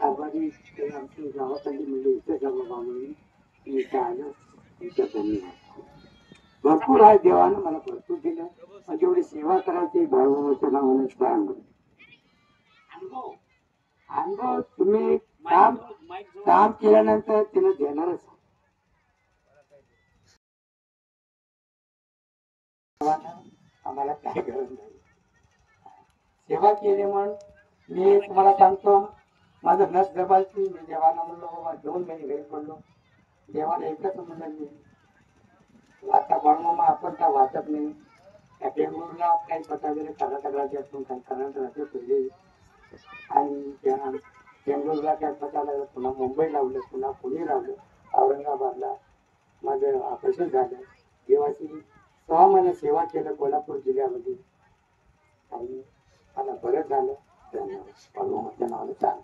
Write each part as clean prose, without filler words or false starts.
आबाजी आमची गावाकडली म्हणजे इथे का बाबा म्हणून मी इथं आलो. इथं त्यांनी भरपूर आहे, देवानं मला भरपूर दिलं. म्हणजे एवढी सेवा करायची भाऊच्या नावाने सांग. अनुभव तुम्ही काम काम केल्यानंतर तिने देणारच. आम्हाला काय गरज नाही. सेवा केली म्हणून मी तुम्हाला सांगतो, माझं नस दबायची. मी देवाला म्हणलो बाबा 2 महिने घरी पडलो. देवाला एकच म्हणलं मी आता बाळमामा आपण काय वाचत नाही. त्या बेंगळूरला काही पता वगैरे कर्नाटकला असून काही कर्नाटकाचे पहिले आणि त्या बेंगळूरला काय पता लागलं, पुन्हा मुंबई लावलं, पुन्हा पुणे लावलं, औरंगाबादला माझं ऑपरेशन झालं. देवाची 6 महिने सेवा केलं कोल्हापूर जिल्ह्यामध्ये आणि मला बरं झालं. त्या नावाने चाललं.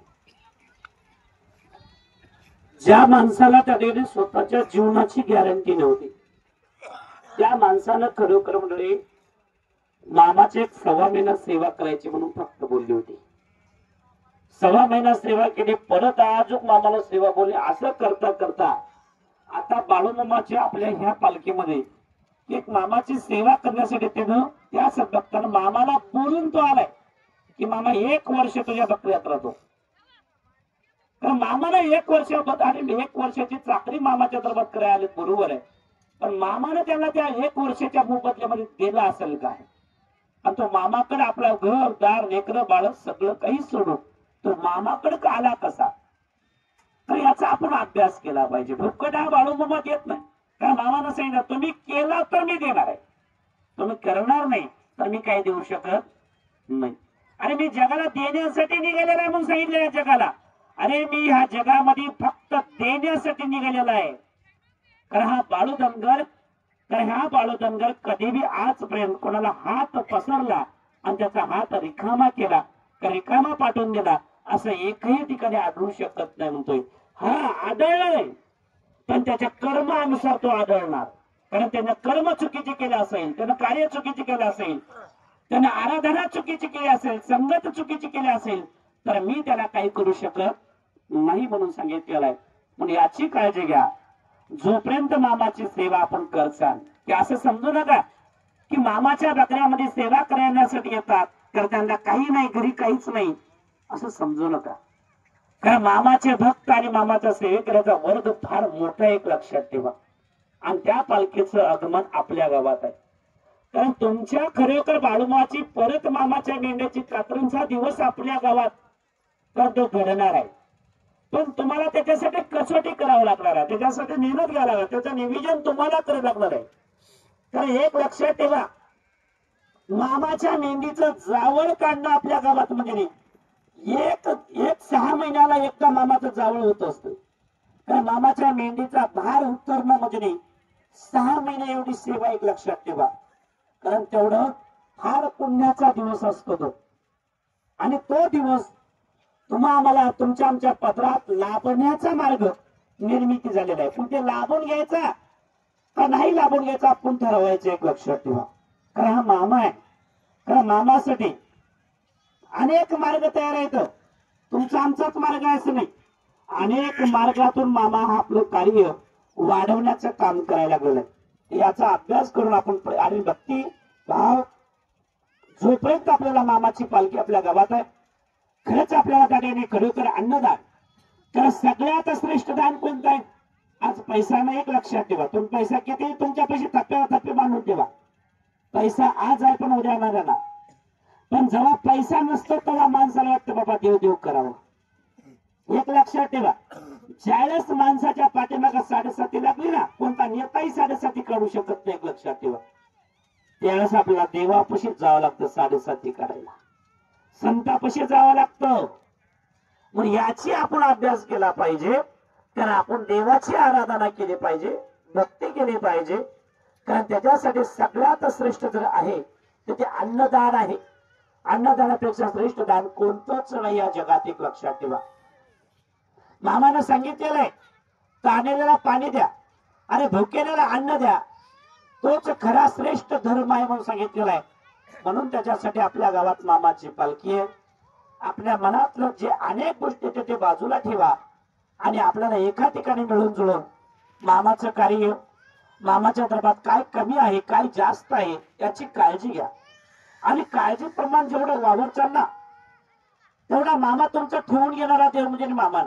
ज्या माणसाला त्याने स्वतःच्या जीवनाची गॅरंटी नव्हती त्या माणसानं खरोखर मंडळी मामाची 1.25 महिना सेवा करायची म्हणून फक्त बोलली होती. 1.25 महिना सेवा केली, परत अजून मामाला सेवा बोलली. असं करता करता आता बाळूमामाच्या आपल्या ह्या पालखीमध्ये एक मामाची सेवा करण्यासाठी त्यानं त्याच भक्तानं मामाला बोलून तो आलाय की मामा 1 वर्ष तुझ्या भक्त यात राहतो. कारण मामाला 1 वर्ष आणि 1 वर्षाची चाकरी मामाच्या दरबार करायला आले, बरोबर आहे. पण मामानं त्यांना त्या 1 वर्षाच्या मोबदल्यामध्ये दिलं असेल काय? आणि तो मामाकडे आपला घर दार लेकरं बाळ सगळं काही सोडून तो मामाकडे आला कसा? तर याचा आपण अभ्यास केला पाहिजे. फुकट हा बाळूमामा देत नाही. कारण मामानं सांगितलं तुम्ही केला तर मी देणार आहे, तुम्ही करणार नाही तर मी काही देऊ शकत नाही. आणि मी जगाला देण्यासाठी निघालेला आहे म्हणून सांगितलं या जगाला. अरे मी ह्या जगामध्ये फक्त देण्यासाठी निघालेला आहे. कारण हा बाळू धनगर कधी बी आजपर्यंत कोणाला हात पसरला आणि त्याचा हात रिकामा केला का रिकामा पाठवून दिला असं एकही ठिकाणी आढळू शकत नाही म्हणतोय. हा आढळलाय पण त्याच्या कर्मानुसार तो आढळणार. कारण त्यानं कर्म चुकीचे केले असेल, त्यानं कार्य चुकीचे केले असेल, त्यानं आराधना चुकीची केली असेल, संगत चुकीची केली असेल तर मी त्याला काही करू शकत नाही म्हणून सांगितलेलं आहे. म्हणून याची काळजी घ्या. जोपर्यंत मामाची सेवा आपण करसाल की असं समजू नका की मामाच्या बकऱ्यामध्ये सेवा करण्यासाठी येतात तर त्यांना काही नाही, घरी काहीच नाही असं समजू नका. कारण मामाचे भक्त आणि मामाचा सेवेकऱ्याचा वर्ग फार मोठा एक लक्षात ठेवा. आणि त्या पालखीचं आगमन आपल्या गावात आहे. कारण तुमच्या खरोखर बाळूमाची परत मामाच्या मेंढ्याची कात्रणचा दिवस आपल्या गावात तर तो घडणार आहे. पण तुम्हाला त्याच्यासाठी कसोटी करावं लागणार आहे, त्याच्यासाठी मेहनत घ्यायला लागणार, त्याचं नियोजन तुम्हाला करावं लागणार आहे. तर एक लक्षात ठेवा, मामाच्या मेंढीचं जावळ काढणं आपल्या गावात म्हणजे नाही. एक 6 महिन्याला एकदा मामाचं जावळ होत असतं. कारण मामाच्या मेंढीचा भार उतरणं म्हणजे नाही 6 महिने एवढी सेवा एक लक्षात ठेवा. कारण तेवढं फार पुण्याचा दिवस असतो तो. आणि तो दिवस आम्हाला तुमच्या आमच्या पदरात लाभण्याचा मार्ग निर्मिती झालेला आहे. पण ते लाभून घ्यायचा का नाही लाभून घ्यायचा आपण ठरवायचं एक लक्षात ठेवा. कारण हा मामा आहे. कारण मामासाठी अनेक मार्ग तयार आहेत. तुमचा आमचाच मार्ग आहे असं नाही. अनेक मार्गातून मामा हा आपलं कार्य वाढवण्याचं काम करायला गेलंय. याचा अभ्यास करून आपण आणि भक्ती भाव जोपर्यंत आपल्याला मामाची पालखी आपल्या गावात आहे खरंच आपल्याला गाड्याने खरोखर अन्नदान. तर सगळ्यात श्रेष्ठ दान कोणतं आहे? आज पैसा नाही एक लक्षात ठेवा. तुम्ही पैसा किती तुमच्या पैसे थप्प्यावर थप्पे बांधून ठेवा. पैसा आज आहे पण उद्या नाही राहणार. पण जेव्हा पैसा नसतो तेव्हा माणसाला वाटतं बाबा देव देव करावं. एक लक्षात ठेवा, ज्यावेळेस माणसाच्या पाठीमागे 7.5 लागली ना कोणता नेताही 7.5 काढू शकत नाही. एक लक्षात ठेवा, त्यावेळेस आपल्याला देवापाशीच जावं लागतं 7.5 काढायला, संतापाशी जावं लागतं. मग याची आपण अभ्यास केला पाहिजे. कारण आपण देवाची आराधना केली पाहिजे, भक्ती केली पाहिजे. कारण त्याच्यासाठी सगळ्यात श्रेष्ठ जर आहे तर ते अन्नदान आहे. अन्नदानापेक्षा श्रेष्ठ दान कोणतंच नाही या जगात. एक लक्षात ठेवा, मामानं सांगितलेलं आहे ताणलेल्याला पाणी द्या, अरे भुकेल्याला अन्न द्या, तोच खरा श्रेष्ठ धर्म आहे म्हणून सांगितलेला आहे. म्हणून त्याच्यासाठी आपल्या गावात मामाची पालखी आहे. आपल्या मनातलं जे अनेक गोष्टी आहेत ते बाजूला ठेवा आणि आपल्याला एका ठिकाणी मिळून जुळून मामाचं कार्य, मामाच्या दरबारात काय कमी आहे काय जास्त आहे याची काळजी घ्या. आणि काळजी प्रमाण जेवढं वावरचाल ना तेवढा मामा तुमचा ठेवून घेणारा देव म्हणजे मामा.